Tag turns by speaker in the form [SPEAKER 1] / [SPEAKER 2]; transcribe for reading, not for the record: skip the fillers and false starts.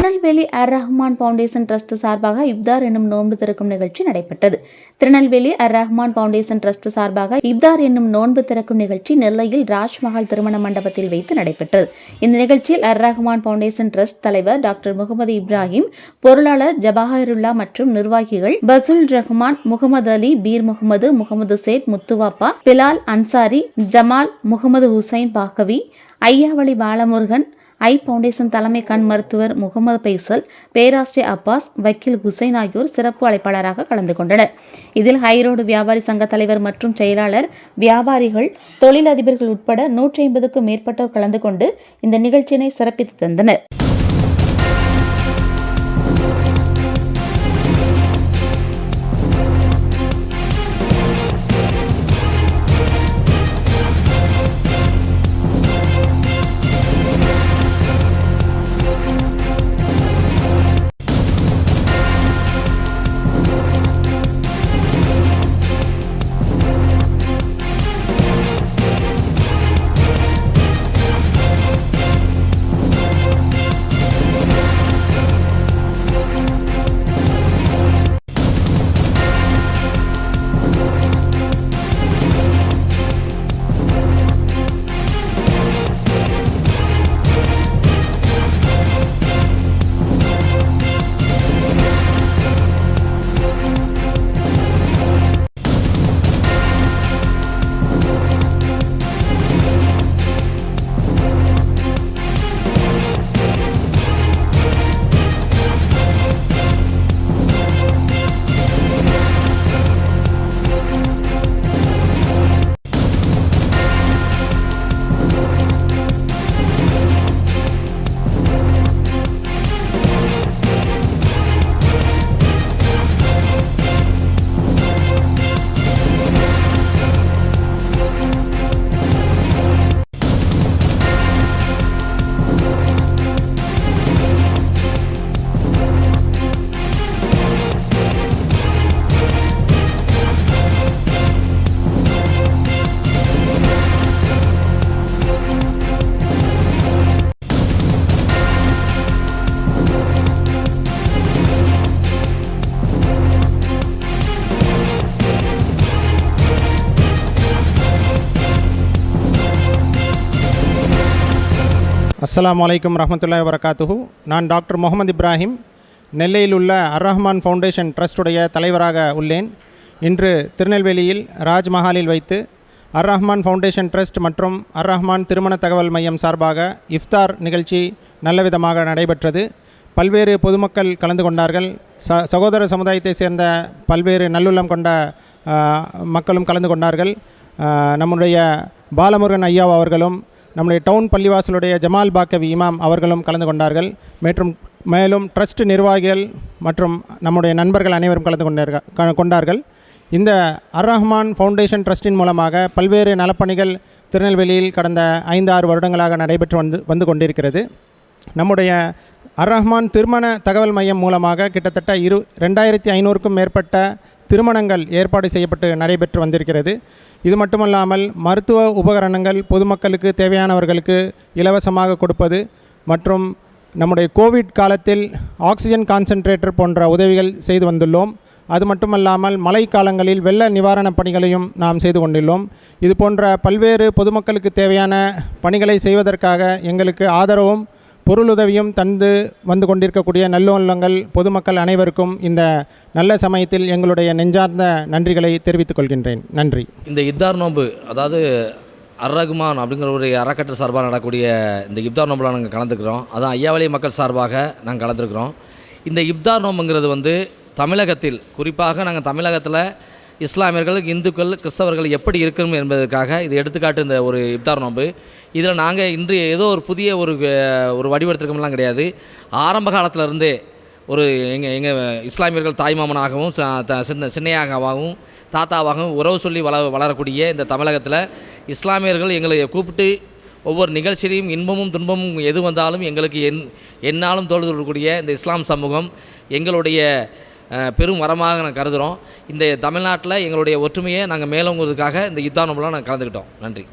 [SPEAKER 1] Tirunelveli அர்-ரஹ்மான் foundation trust சார்பாக இப்தார் என்னும் நோன்பு திறக்கும் நிகழ்ச்சி நடைபெற்றது. திருநெல்வேலி அர்-ரஹ்மான் ஃபவுண்டேஷன் ட்ரஸ்ட் சார்பாக இப்தார் என்னும் நோன்பு திறக்கும் நிகழ்ச்சி நெல்லையில் ராஜ்மஹால் திருமண மண்டபத்தில் வைத்து நடைபெற்றது. இந்த நிகழ்ச்சியில் அர்-ரஹ்மான் ஃபவுண்டேஷன் ட்ரஸ்ட் தலைவர் டாக்டர் முகமது இப்ராஹிம், பொருளாளர் ஜபாஹிருல்லா மற்றும் நிர்வாகிகள் பசுல் ரஹ்மான், முகமது அலி, beer Mohammed, Mohammed chat, Muthuvappa, Bilal Ansari, Jamal, Mohammed Hussain Baqavi, ஐயாவளி Balamurugan, ஐ ஃபவுண்டேஷன் தலைமை கண் மருத்துவர் முகமது பைசல், பேராசிரியர் அப்பாஸ், வக்கீல் ஹுசைன் ஆகியோர் சிறப்பு அழைப்பாளராக கலந்து கொண்டனர். இதில் ஹைரோடு வியாபாரி சங்க தலைவர் மற்றும் செயலாளர், வியாபாரிகள், தொழிலதிபர்கள் உட்பட 150க்கும் மேற்பட்டோர் கலந்து கொண்டு இந்த நிகழ்ச்சியினை சிறப்பித்து தந்தனர்.
[SPEAKER 2] அஸ்ஸலாமு அலைக்கும் வரஹ்மத்துல்லாஹி வபரகாத்துஹு. நான் டாக்டர் முகமது இப்ராஹிம், நெல்லையில் உள்ள அர்-ரஹ்மான் ஃபவுண்டேஷன் ட்ரஸ்டுடைய தலைவராக உள்ளேன். இன்று திருநெல்வேலியில் ராஜ்மஹாலில் வைத்து அர்-ரஹ்மான் ஃபவுண்டேஷன் ட்ரஸ்ட் மற்றும் அர்-ரஹ்மான் திருமண தகவல் மையம் சார்பாக இஃப்தார் நிகழ்ச்சி நல்லவிதமாக நடைபெற்றது. பல்வேறு பொதுமக்கள் கலந்து கொண்டார்கள். சகோதர சமுதாயத்தை சேர்ந்த பல்வேறு நல்லுள்ளம் கொண்ட மக்களும் கலந்து கொண்டார்கள். நம்முடைய பாலமுருகன் ஐயா அவர்களும், நம்முடைய டவுன் பள்ளிவாசலுடைய ஜமால் பாக்கவி இமாம் அவர்களும் கலந்து கொண்டார்கள். மேலும் ட்ரஸ்ட் நிர்வாகிகள் மற்றும் நம்முடைய நண்பர்கள் அனைவரும் கலந்து கொண்டார்கள். இந்த அர்-ரஹ்மான் ஃபவுண்டேஷன் ட்ரஸ்டின் மூலமாக பல்வேறு நலப்பணிகள் திருநெல்வேலியில் கடந்த 5-6 வருடங்களாக நடைபெற்று வந்து கொண்டிருக்கிறது. நம்முடைய அர்-ரஹ்மான் திருமண தகவல் மையம் மூலமாக கிட்டத்தட்ட 2500க்கும் மேற்பட்ட திருமணங்கள் ஏற்பாடு செய்யப்பட்டு நடைபெற்று வந்திருக்கிறது. இது மட்டுமல்லாமல் மருத்துவ உபகரணங்கள் பொதுமக்களுக்கு தேவையானவர்களுக்கு இலவசமாக கொடுப்பது மற்றும் நம்முடைய கோவிட் காலத்தில் ஆக்சிஜன் கான்சன்ட்ரேட்டர் போன்ற உதவிகள் செய்து வந்துள்ளோம். அது மட்டுமல்லாமல் மழை காலங்களில் வெள்ள நிவாரணப் பணிகளையும் நாம் செய்து கொண்டுள்ளோம். இது போன்ற பல்வேறு பொதுமக்களுக்கு தேவையான பணிகளை செய்வதற்காக எங்களுக்கு ஆதரவும் பொருளுதவியும் தந்து வந்து கொண்டிருக்கக்கூடிய நல்லுள்ளங்கள் பொதுமக்கள் அனைவருக்கும் இந்த நல்ல சமயத்தில் எங்களுடைய நெஞ்சார்ந்த நன்றிகளை தெரிவித்துக் கொள்கின்றேன். நன்றி.
[SPEAKER 3] இந்த இஃப்தார் நோன்பு, அதாவது அர்-ரஹ்மான் அப்படிங்கிற ஒரு அறக்கட்டளை சார்பாக நடக்கக்கூடிய இந்த இஃப்தார் நோம்பில் நாங்கள் கலந்துக்கிறோம். அதான் ஐயாவளி மக்கள் சார்பாக நாங்கள் கலந்துருக்கிறோம். இந்த இஃப்தார் நோம்புங்கிறது தமிழகத்தில், குறிப்பாக நாங்கள் தமிழகத்தில் இஸ்லாமியர்கள், இந்துக்கள், கிறிஸ்தவர்கள் எப்படி இருக்கணும் என்பதற்காக இது எடுத்துக்காட்டு இந்த ஒரு இஃப்தார் நோன்பு. இதில் நாங்கள் இன்று ஏதோ ஒரு புதிய ஒரு வடிவெடுத்திருக்கோம்லாம் கிடையாது. ஆரம்ப காலத்திலருந்தே எங்கள் இஸ்லாமியர்கள் தாய்மாமனாகவும் சின்னையாகவும் தாத்தாவாகவும் உறவு சொல்லி வளரக்கூடிய இந்த தமிழகத்தில் இஸ்லாமியர்கள் எங்களை கூப்பிட்டு ஒவ்வொரு நிகழ்ச்சியிலையும் இன்பமும் துன்பமும் எது வந்தாலும் எங்களுக்கு என்னாலும் தோள் கொடுக்கக்கூடிய இந்த இஸ்லாம் சமூகம் எங்களுடைய பெரும் வரமாக நாங்கள் கருதுகிறோம். இந்த தமிழ்நாட்டில் எங்களுடைய ஒற்றுமையை நாங்கள் மேலோங்குவதற்காக இந்த இஃப்தார் நோம்பில் நாங்கள் கலந்துக்கிட்டோம். நன்றி.